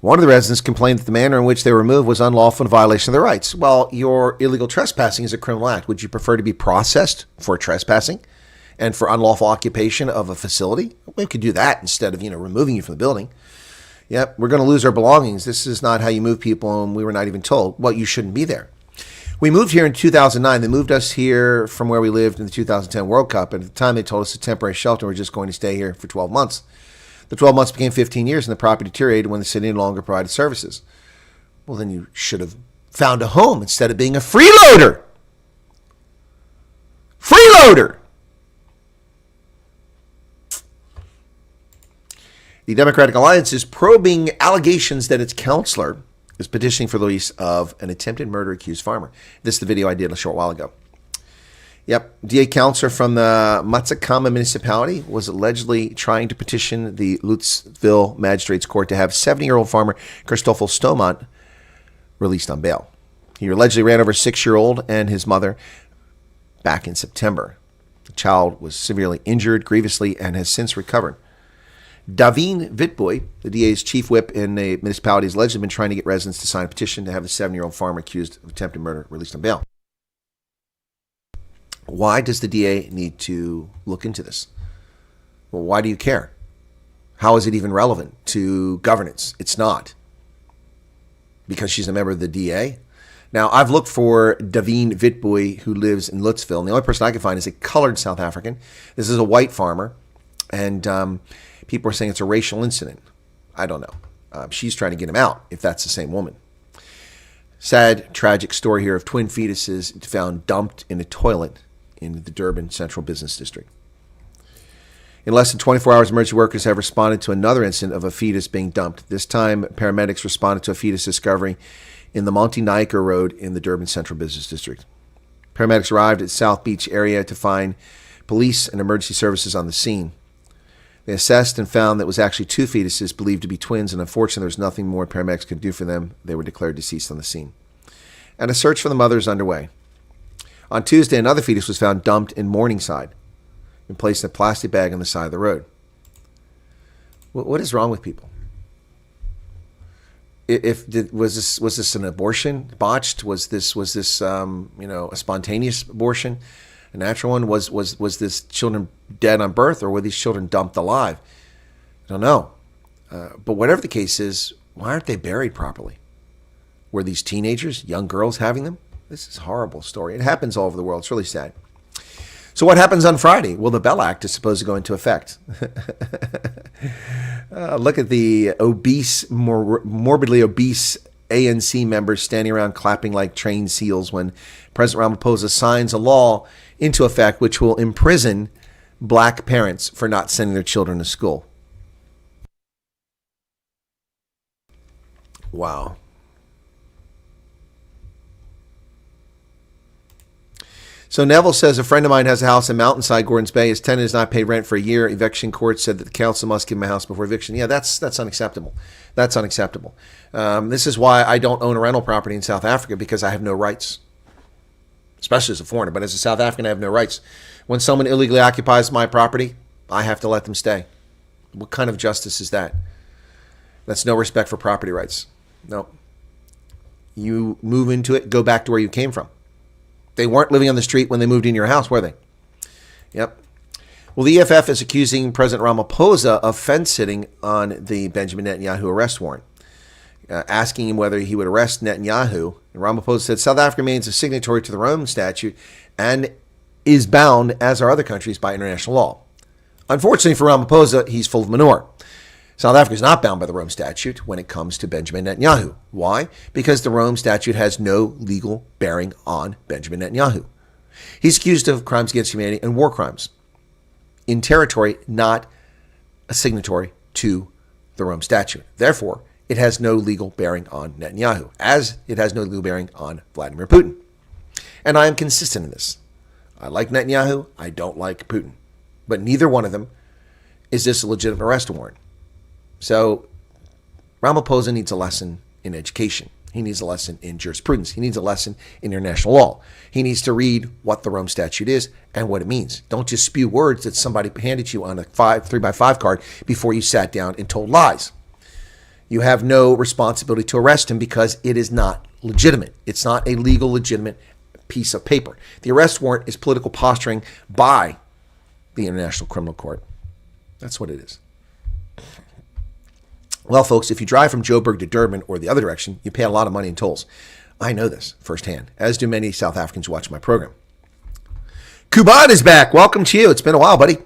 One of the residents complained that the manner in which they were removed was unlawful and a violation of their rights. Well, your illegal trespassing is a criminal act. Would you prefer to be processed for trespassing and for unlawful occupation of a facility? We could do that instead of, removing you from the building. Yep, we're going to lose our belongings. This is not how you move people, and we were not even told. Well, you shouldn't be there. We moved here in 2009. They moved us here from where we lived in the 2010 World Cup. And at the time, they told us a temporary shelter. We're just going to stay here for 12 months. The 12 months became 15 years, and the property deteriorated when the city no longer provided services. Well, then you should have found a home instead of being a freeloader. Freeloader! The Democratic Alliance is probing allegations that its counselor is petitioning for the release of an attempted murder-accused farmer. This is the video I did a short while ago. Yep, DA counselor from the Matsakama municipality was allegedly trying to petition the Lutzville Magistrates Court to have 70-year-old farmer Christoffel Stomont released on bail. He allegedly ran over a 6-year-old and his mother back in September. The child was severely injured grievously and has since recovered. Davin Vitboy, the DA's chief whip in the municipality, has allegedly been trying to get residents to sign a petition to have the 7-year-old farmer accused of attempted murder released on bail. Why does the DA need to look into this? Well, why do you care? How is it even relevant to governance? It's not. Because she's a member of the DA? Now, I've looked for Davin Vitboy, who lives in Lutzville, and the only person I can find is a colored South African. This is a white farmer, and people are saying it's a racial incident. I don't know. She's trying to get him out, if that's the same woman. Sad, tragic story here of twin fetuses found dumped in a toilet in the Durban Central Business District. In less than 24 hours, emergency workers have responded to another incident of a fetus being dumped. This time, paramedics responded to a fetus discovery in the Monty Nyker Road in the Durban Central Business District. Paramedics arrived at South Beach area to find police and emergency services on the scene. They assessed and found that it was actually 2 fetuses believed to be twins, and unfortunately there was nothing more paramedics could do for them. They were declared deceased on the scene. And a search for the mother is underway. On Tuesday, another fetus was found dumped in Morningside and placed in a plastic bag on the side of the road. What is wrong with people? Was this an abortion botched? Was this a spontaneous abortion? A natural one? Was this children dead on birth, or were these children dumped alive? I don't know. But whatever the case is, why aren't they buried properly? Were these teenagers, young girls having them? This is a horrible story. It happens all over the world. It's really sad. So what happens on Friday? Well, the Bell Act is supposed to go into effect. Look at the morbidly obese ANC members standing around clapping like trained seals when President Ramaphosa signs a law into effect which will imprison black parents for not sending their children to school. Wow. So Neville says a friend of mine has a house in Mountainside, Gordons Bay. His tenant has not paid rent for a year. Eviction court said that the council must give him a house before eviction. Yeah, that's unacceptable. That's unacceptable. This is why I don't own a rental property in South Africa, because I have no rights, especially as a foreigner. But as a South African, I have no rights. When someone illegally occupies my property, I have to let them stay. What kind of justice is that? That's no respect for property rights. No. You move into it, go back to where you came from. They weren't living on the street when they moved into your house, were they? Yep. Well, the EFF is accusing President Ramaphosa of fence-sitting on the Benjamin Netanyahu arrest warrant, asking him whether he would arrest Netanyahu. And Ramaphosa said South Africa remains a signatory to the Rome Statute and is bound, as are other countries, by international law. Unfortunately for Ramaphosa, he's full of manure. South Africa is not bound by the Rome Statute when it comes to Benjamin Netanyahu. Why? Because the Rome Statute has no legal bearing on Benjamin Netanyahu. He's accused of crimes against humanity and war crimes in territory not a signatory to the Rome Statute. Therefore, it has no legal bearing on Netanyahu, as it has no legal bearing on Vladimir Putin. And I am consistent in this. I like Netanyahu. I don't like Putin. But neither one of them is this a legitimate arrest warrant. So Ramaphosa needs a lesson in education. He needs a lesson in jurisprudence. He needs a lesson in international law. He needs to read what the Rome Statute is and what it means. Don't just spew words that somebody handed you on a 3x5 card before you sat down and told lies. You have no responsibility to arrest him because it is not legitimate. It's not a legal, legitimate piece of paper. The arrest warrant is political posturing by the International Criminal Court. That's what it is. Well, folks, if you drive from Joburg to Durban or the other direction, you pay a lot of money in tolls. I know this firsthand, as do many South Africans who watch my program. Kuban is back. Welcome to you. It's been a while, buddy.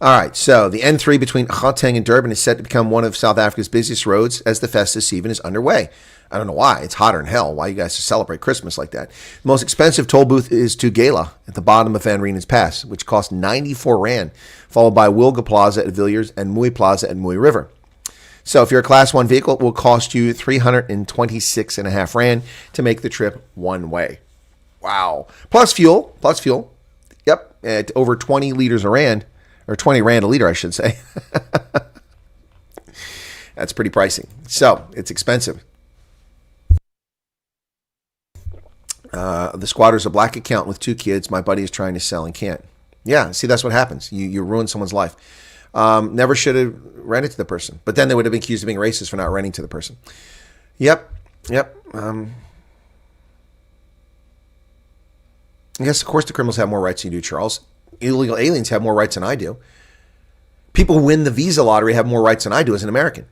All right, so the N3 between Gauteng and Durban is set to become one of South Africa's busiest roads as the festive season is underway. I don't know why. It's hotter than hell. Why you guys celebrate Christmas like that? The most expensive toll booth is Tugela at the bottom of Van Riemen's Pass, which costs 94 Rand, followed by Wilga Plaza at Villiers and Mui Plaza at Mui River. So if you're a Class 1 vehicle, it will cost you 326.5 Rand to make the trip one way. Wow. Plus fuel. Yep. At over 20 liters a Rand, or 20 Rand a liter, I should say. That's pretty pricey. So it's expensive. The squatter's a black accountant with 2 kids. My buddy is trying to sell and can't. Yeah, see, that's what happens. You ruin someone's life. Never should have rented to the person. But then they would have been accused of being racist for not renting to the person. Yep. Yes, of course the criminals have more rights than you do, Charles. Illegal aliens have more rights than I do. People who win the visa lottery have more rights than I do as an American.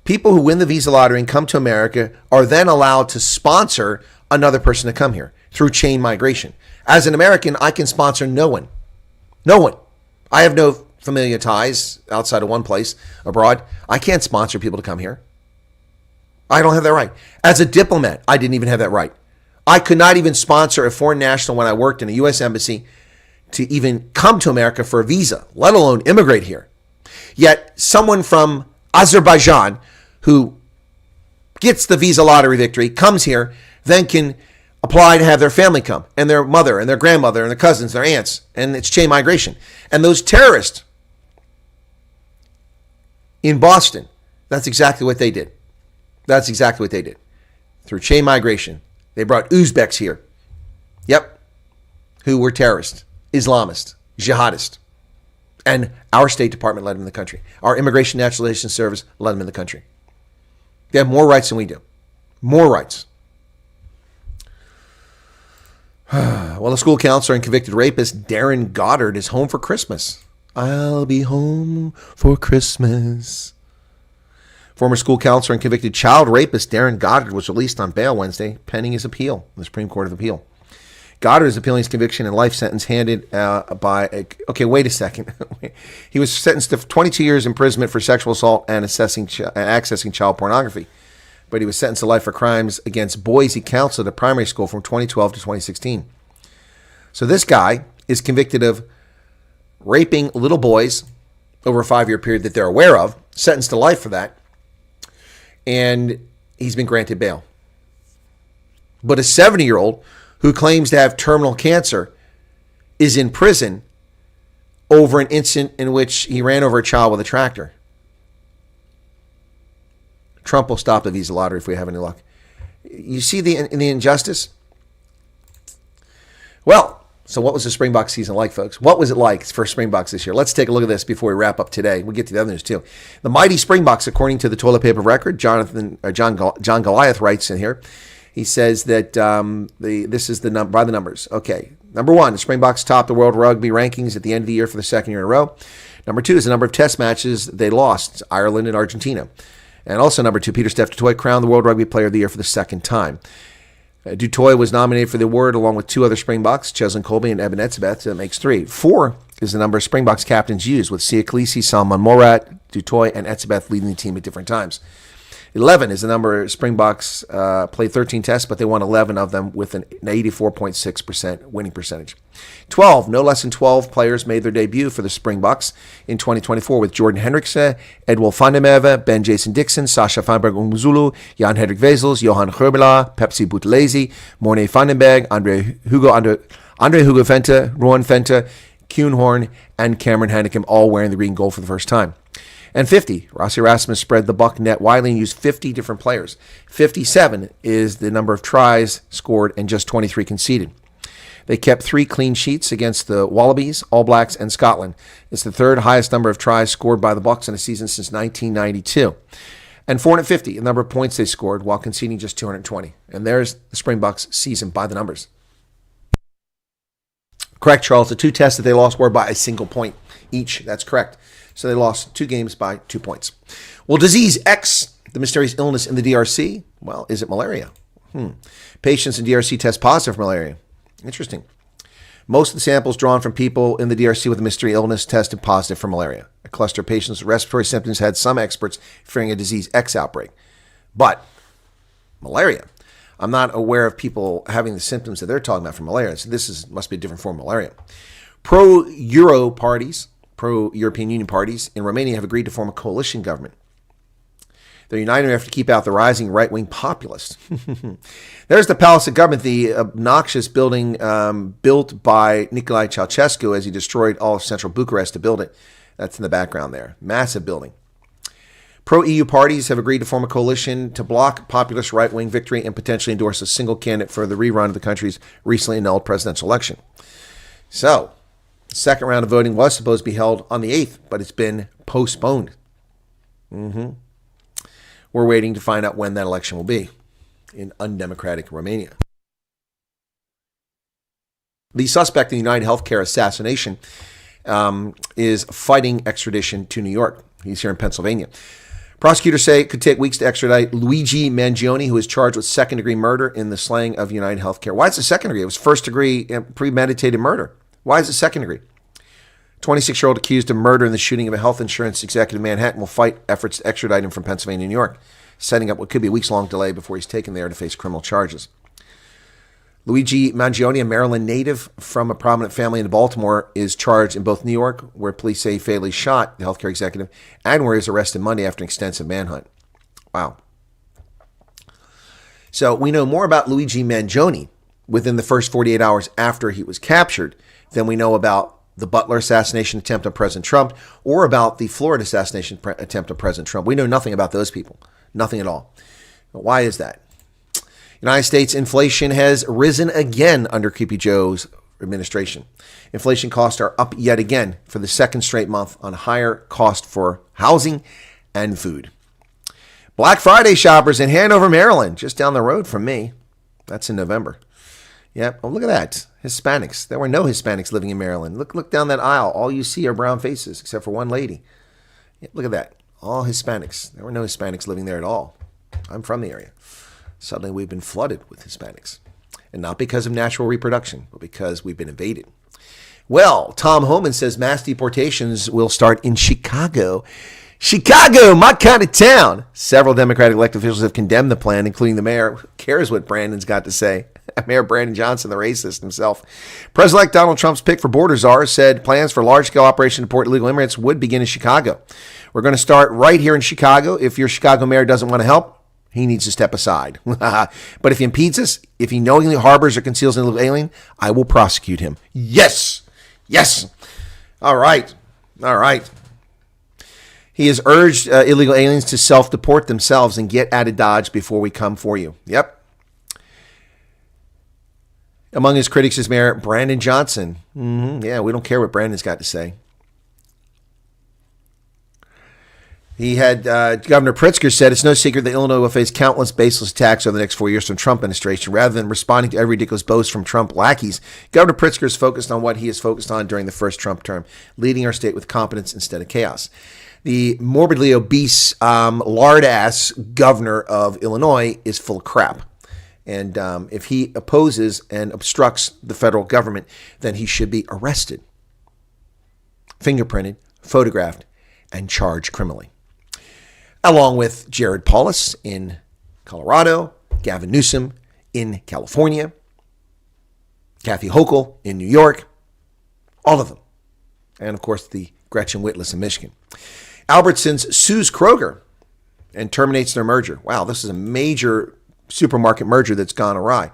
People who win the visa lottery and come to America are then allowed to sponsor another person to come here through chain migration. As an American, I can sponsor no one. No one. I have no familiar ties outside of one place abroad. I can't sponsor people to come here. I don't have that right. As a diplomat, I didn't even have that right. I could not even sponsor a foreign national when I worked in a U.S. embassy to even come to America for a visa, let alone immigrate here. Yet someone from Azerbaijan who gets the visa lottery victory, comes here, then can apply to have their family come, and their mother and their grandmother and their cousins, their aunts, and it's chain migration. And those terrorists in Boston, that's exactly what they did. That's exactly what they did. Through chain migration, they brought Uzbeks here. Yep. Who were terrorists, Islamists, jihadists. And our State Department let them in the country. Our Immigration Naturalization Service let them in the country. They have more rights than we do. More rights. Well, a school counselor and convicted rapist Darren Goddard is home for Christmas. I'll be home for Christmas. Former school counselor and convicted child rapist Darren Goddard was released on bail Wednesday, pending his appeal in the Supreme Court of Appeal. Goddard is appealing his conviction and life sentence handed okay, wait a second. He was sentenced to 22 years imprisonment for sexual assault and accessing child pornography. But he was sentenced to life for crimes against boys he counseled at primary school from 2012 to 2016. So this guy is convicted of raping little boys over a 5-year period that they're aware of, sentenced to life for that, and he's been granted bail. But a 70-year-old who claims to have terminal cancer is in prison over an incident in which he ran over a child with a tractor. Trump will stop the visa lottery if we have any luck. You see the injustice? Well, so what was the Springbok season like, folks? What was it like for Springboks this year? Let's take a look at this before we wrap up today. We'll get to the other news too. The mighty Springboks, according to the toilet paper record, John Goliath writes in here, He says that this is by the numbers. Okay, number 1, the Springboks top the World Rugby rankings at the end of the year for the second year in a row. Number 2 is the number of test matches they lost, Ireland and Argentina. And also number 2, Pieter-Steph du Toit crowned the World Rugby Player of the Year for the second time. Du Toit was nominated for the award along with 2 other Springboks, Cheslin Colby and Eben Etzebeth, so that makes 3. 4 is the number of Springboks captains used, with Sia Khaleesi, Salman Morat, Du Toit, and Etzebeth leading the team at different times. 11 is the number of Springboks played 13 tests, but they won 11 of them with an 84.6% winning percentage. 12, no less than 12 players made their debut for the Springboks in 2024, with Jordan Hendrikse, Edwil van der Merwe, Ben Jason Dixon, Sasha Feinberg Umzulu, Jan Hendrik Vezels, Johan Gerbela, Pepsi Buthelezi, Morne Vandenberg, Andre Hugo Vente, Rowan Vente, Kuhn Horn, and Cameron Hannekem, all wearing the green goal for the first time. And 50, Rossi Erasmus spread the buck net widely and used 50 different players. 57 is the number of tries scored and just 23 conceded. They kept 3 clean sheets against the Wallabies, All Blacks, and Scotland. It's the third highest number of tries scored by the Bucks in a season since 1992. And 450, the number of points they scored while conceding just 220. And there's the Springboks season by the numbers. Correct, Charles. The 2 tests that they lost were by a single point each. That's correct. So they lost 2 games by 2 points. Well, disease X, the mysterious illness in the DRC, well, is it malaria? Patients in DRC test positive for malaria. Interesting. Most of the samples drawn from people in the DRC with a mystery illness tested positive for malaria. A cluster of patients with respiratory symptoms had some experts fearing a disease X outbreak. But malaria, I'm not aware of people having the symptoms that they're talking about for malaria. So must be a different form of malaria. Pro-European Union parties in Romania have agreed to form a coalition government. They're united in an effort to keep out the rising right-wing populists. There's the Palace of Government, the obnoxious building built by Nicolae Ceausescu as he destroyed all of central Bucharest to build it. That's in the background there. Massive building. Pro-EU parties have agreed to form a coalition to block populist right-wing victory and potentially endorse a single candidate for the rerun of the country's recently annulled presidential election. So, the second round of voting was supposed to be held on the 8th, but it's been postponed. We're waiting to find out when that election will be in undemocratic Romania. The suspect in the United Healthcare assassination is fighting extradition to New York. He's here in Pennsylvania. Prosecutors say it could take weeks to extradite Luigi Mangione, who is charged with second-degree murder in the slaying of United Healthcare. Why is it second degree? It was first-degree premeditated murder. Why is it second degree? 26-year-old accused of murder in the shooting of a health insurance executive in Manhattan will fight efforts to extradite him from Pennsylvania to New York, setting up what could be a weeks-long delay before he's taken there to face criminal charges. Luigi Mangione, a Maryland native from a prominent family in Baltimore, is charged in both New York, where police say he fatally shot the healthcare executive, and where he was arrested Monday after an extensive manhunt. Wow. So we know more about Luigi Mangione within the first 48 hours after he was captured than we know about the Butler assassination attempt on President Trump or about the Florida assassination attempt on President Trump. We know nothing about those people. Nothing at all. But why is that? United States inflation has risen again under Creepy Joe's administration. Inflation costs are up yet again for the second straight month on higher cost for housing and food. Black Friday shoppers in Hanover, Maryland, just down the road from me. That's in November. Yep. Oh, look at that. Hispanics. There were no Hispanics living in Maryland. Look down that aisle. All you see are brown faces, except for one lady. Yep, look at that. All Hispanics. There were no Hispanics living there at all. I'm from the area. Suddenly we've been flooded with Hispanics. And not because of natural reproduction, but because we've been invaded. Well, Tom Homan says mass deportations will start in Chicago. Chicago, my kind of town. Several Democratic elected officials have condemned the plan, including the mayor. Who cares what Brandon's got to say? Mayor Brandon Johnson, the racist himself. President-elect Donald Trump's pick for border czar said plans for large-scale operation to deport illegal immigrants would begin in Chicago. We're going to start right here in Chicago. If your Chicago mayor doesn't want to help, he needs to step aside. But if he impedes us, if he knowingly harbors or conceals an illegal alien, I will prosecute him. Yes. Yes. All right. All right. He has urged illegal aliens to self-deport themselves and get out of Dodge before we come for you. Yep. Among his critics is Mayor Brandon Johnson. Yeah, we don't care what Brandon's got to say. He had Governor Pritzker said it's no secret that Illinois will face countless baseless attacks over the next 4 years from Trump administration. Rather than responding to every ridiculous boast from Trump lackeys, Governor Pritzker is focused on what he is focused on during the first Trump term, leading our state with competence instead of chaos. The morbidly obese, lard-ass governor of Illinois is full of crap. And if he opposes and obstructs the federal government, then he should be arrested, fingerprinted, photographed, and charged criminally. Along with Jared Polis in Colorado, Gavin Newsom in California, Kathy Hochul in New York, all of them. And, of course, the Gretchen Whitlas in Michigan. Albertsons sues Kroger and terminates their merger. Wow, this is a major supermarket merger that's gone awry.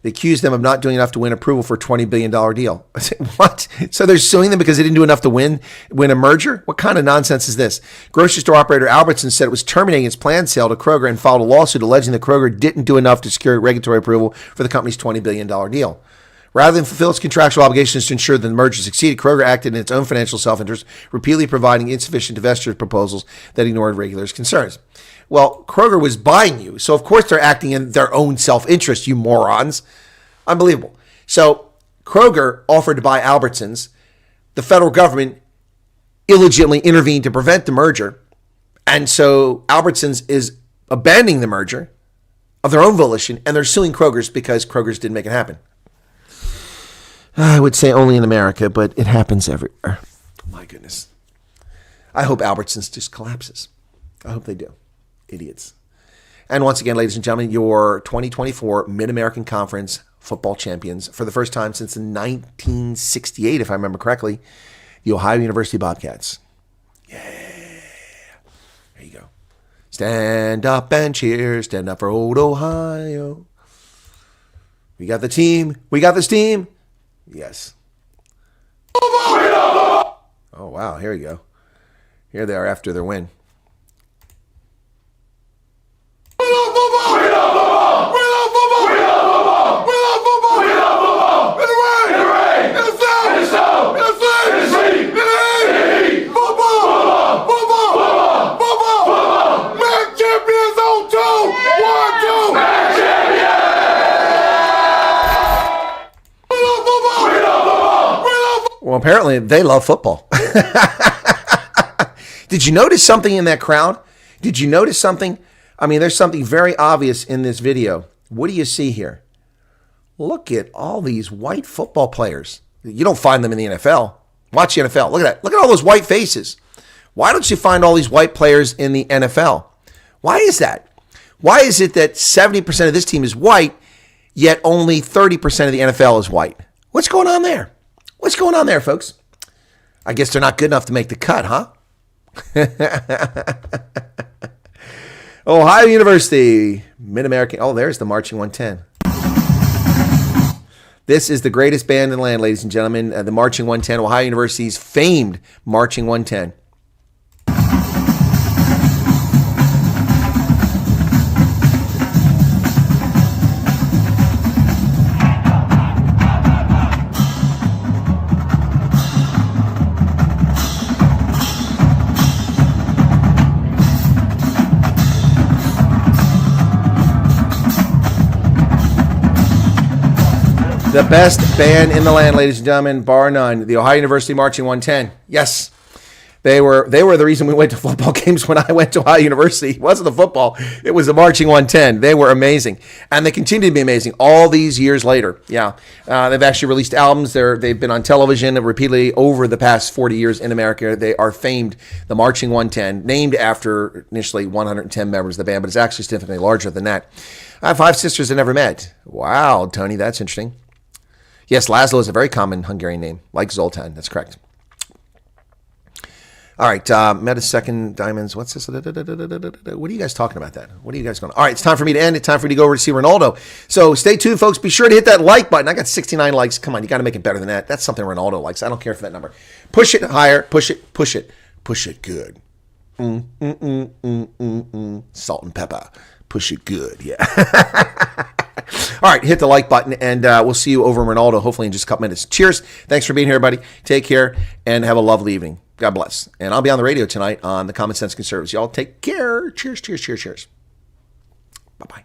They accused them of not doing enough to win approval for a $20 billion deal. I said, what? So they're suing them because they didn't do enough to win a merger? What kind of nonsense is this? Grocery store operator Albertsons said it was terminating its planned sale to Kroger and filed a lawsuit alleging that Kroger didn't do enough to secure regulatory approval for the company's $20 billion deal. Rather than fulfill its contractual obligations to ensure that the merger succeeded, Kroger acted in its own financial self-interest, repeatedly providing insufficient divestiture proposals that ignored regulators' concerns. Well, Kroger was buying you, so of course they're acting in their own self-interest, you morons. Unbelievable. So Kroger offered to buy Albertsons. The federal government illegitimately intervened to prevent the merger, and so Albertsons is abandoning the merger of their own volition, and they're suing Kroger's because Kroger's didn't make it happen. I would say only in America, but it happens everywhere. My goodness. I hope Albertsons just collapses. I hope they do. Idiots. And once again, ladies and gentlemen, your 2024 Mid-American Conference football champions for the first time since 1968, if I remember correctly, the Ohio University Bobcats. Yeah. There you go. Stand up and cheer. Stand up for old Ohio. We got the team. We got this team. Yes. Oh, wow. Here we go. Here they are after their win. Well, apparently they love football. Did you notice something in that crowd? Did you notice something? I mean, there's something very obvious in this video. What do you see here? Look at all these white football players. You don't find them in the NFL. Watch the NFL. Look at that. Look at all those white faces. Why don't you find all these white players in the NFL? Why is that? Why is it that 70% of this team is white, yet only 30% of the NFL is white? What's going on there? What's going on there, folks? I guess they're not good enough to make the cut, huh? Ohio University, Mid-American. Oh, there's the Marching 110. This is the greatest band in the land, ladies and gentlemen. The Marching 110, Ohio University's famed Marching 110. The best band in the land, ladies and gentlemen, bar none. The Ohio University Marching 110. Yes, they were the reason we went to football games when I went to Ohio University. It wasn't the football. It was the Marching 110. They were amazing. And they continue to be amazing all these years later. Yeah, they've actually released albums. They've been on television repeatedly over the past 40 years in America. They are famed, the Marching 110, named after initially 110 members of the band, but it's actually significantly larger than that. I have 5 sisters I never met. Wow, Tony, that's interesting. Yes, Laszlo is a very common Hungarian name, like Zoltan. That's correct. All right, Metasecond Diamonds. What's this? What are you guys talking about that? What are you guys going on? All right, it's time for me to end. It's time for you to go over to see Ronaldo. So stay tuned, folks. Be sure to hit that like button. I got 69 likes. Come on, you got to make it better than that. That's something Ronaldo likes. I don't care for that number. Push it higher. Push it. Push it. Push it good. Salt and pepper. Push it good. Yeah. All right, hit the like button, and we'll see you over in Ronaldo, hopefully in just a couple minutes. Cheers. Thanks for being here, everybody. Take care, and have a lovely evening. God bless. And I'll be on the radio tonight on the Common Sense Conservatives. Y'all take care. Cheers, cheers, cheers, cheers. Bye-bye.